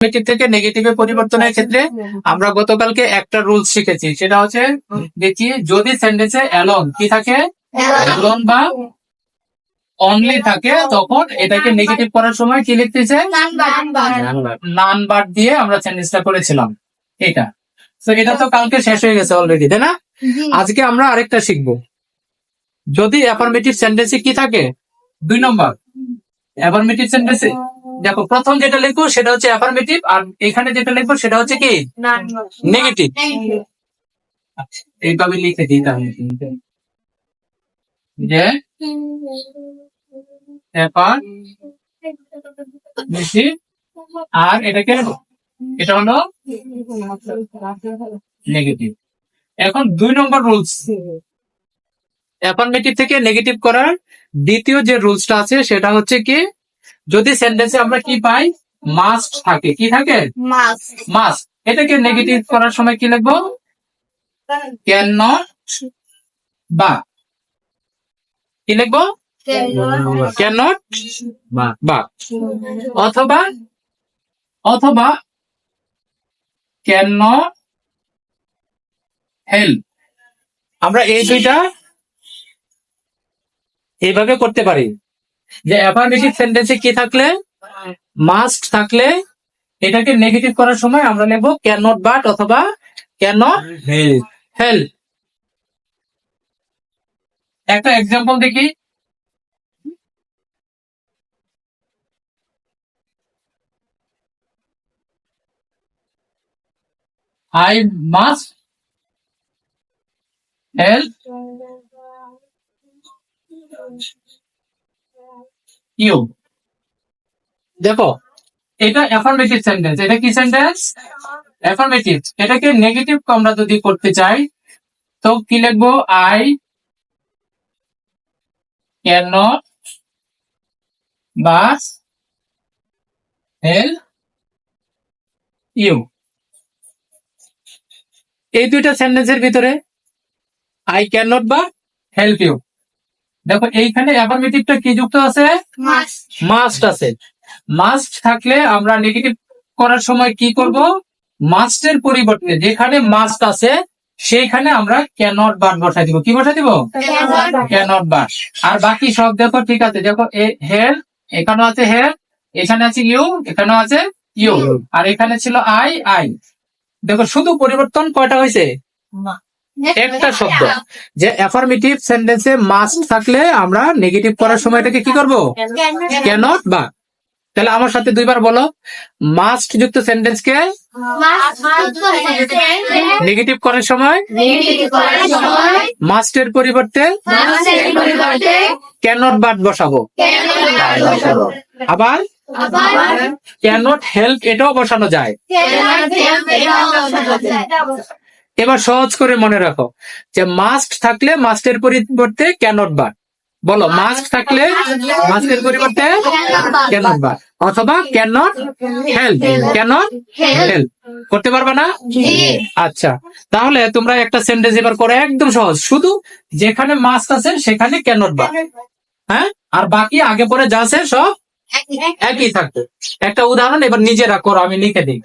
Positive থেকে নেগেটিভে পরিবর্তনের ক্ষেত্রে আমরা গতকালকে একটা রুলস শিখেছি, সেটা হচ্ছে দেখি যদি সেন্টেন্সে অ্যালোন কি থাকে, অ্যালোন বা অনলি থাকে, তখন এটাকে নেগেটিভ করার সময় কি লিখতেছে, নান বার দিয়ে আমরা সেন্টেন্সটা করেছিলাম এটা। তো এটা তো কালকে শেষ হয়ে গেছে অলরেডি, তাই না? আজকে আমরা আরেকটা শিখবো। যদি অ্যাফার্মেটিভ সেন্টেন্সে কি থাকে, 2 নম্বর অ্যাফার্মেটিভ সেন্টেন্সে দেখো প্রথম যেটা লিখবো সেটা হচ্ছে অ্যাফার্মেটিভ, আর এখানে যেটা লিখবো সেটা হচ্ছে কি নেগেটিভ। এইভাবে লিখে দিই তাহলে, যে অ্যাফার্মেটিভ আর এটাকে, এটা হলো নেগেটিভ। এখন 2 নম্বর রুলস, অ্যাফার্মেটিভ থেকে নেগেটিভ করার দ্বিতীয় যে রুলসটা আছে সেটা হচ্ছে কি, যদি সেন্টেন্সে আমরা কি পাই, মাস্ট থাকে, কি থাকে, মাস্ট, এটাকে নেগেটিভ করার সময় কি লিখবো, ক্যান নট বা, কি লিখবো, ক্যান নট বা, অথবা অথবা ক্যান নট হেল্প। আমরা এই দুইটা এইভাবে করতে পারি, যে অ্যাফার্মেটিভ সেন্টেন্সে কি থাকলে, মাস্ট থাকলে এটাকে নেগেটিভ করার সময় আমরা নেব ক্যান নট বাট অথবা ক্যান নট হেল্প। একটা এক্সাম্পল দেখি, আই মাস্ট হেল্প ইউ। দেখো এটা অ্যাফার্মেটিভ সেন্টেন্স, এটা কি সেন্টেন্স, অ্যাফার্মেটিভ। এটাকে নেগেটিভ আমরা যদি করতে চাই তো কি লিখবো, I can not but help you. এই দুইটা সেন্টেন্সের ভিতরে আই ক্যান নট বা হেল্প ইউ, দেখো এইখানে অ্যাফার্মেটিভটা কি যুক্ত আছে, মাস্ট আছে। মাস্ট থাকলে আমরা নেগেটিভ করার সময় কি করব, মাস্টের পরিবর্তে যেখানে মাস্ট আছে সেইখানে আমরা ক্যানট বাট বসাই দিব। কি বসাই দিব, ক্যানট বাট। আর বাকি সব দেখো ঠিক আছে, দেখো হেয়ার, এখানেও আছে হেয়ার, এখানে আছে ইউ, এখানেও আছে ইউ, আর এখানে ছিল আই আই। দেখো শুধু পরিবর্তন কয়টা হয়েছে, একটা শব্দ। যে অ্যাফার্মেটিভ সেন্টেন্সে মাস্ট থাকলে আমরা নেগেটিভ করার সময় এটাকে কি করব, ক্যানট বা। তাহলে আমার সাথে দুইবার বলো, মাস্ট যুক্ত সেন্টেন্সকে নেগেটিভ করার সময় মাস্টের পরিবর্তে ক্যানট বাট বসাবো। আবার ক্যানট হেল্প এটাও বসানো যায়। এবার সহজ করে মনে রাখো, যে মাস্ট থাকলে মাস্টের পরিবর্তে ক্যানট বাট, বলো মাস্ট থাকলে মাস্টের পরিবর্তে ক্যানট বাট, অথবা ক্যানট হেল্প, ক্যানট হেল্প। করতে পারবে না? আচ্ছা, তাহলে তোমরা একটা সেন্টেন্স এবার করো, একদম সহজ, শুধু যেখানে মাস্ট আছে সেখানে ক্যানট বাট, হ্যাঁ, আর বাকি আগে পরে যা আছে সব একই থাকবে। একটা উদাহরণ এবার নিজেরা করো, আমি লিখে দিই।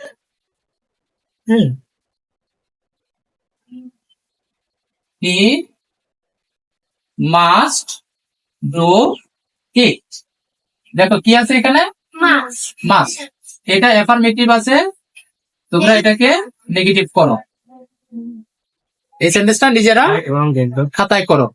He must do it. দেখো কি আছে এখানে, মাস্ট। এটা অ্যাফার্মেটিভ আছে, তোমরা এটাকে নেগেটিভ করো। এই সেন্টেন্সটা নিজেরা খাতায় করো।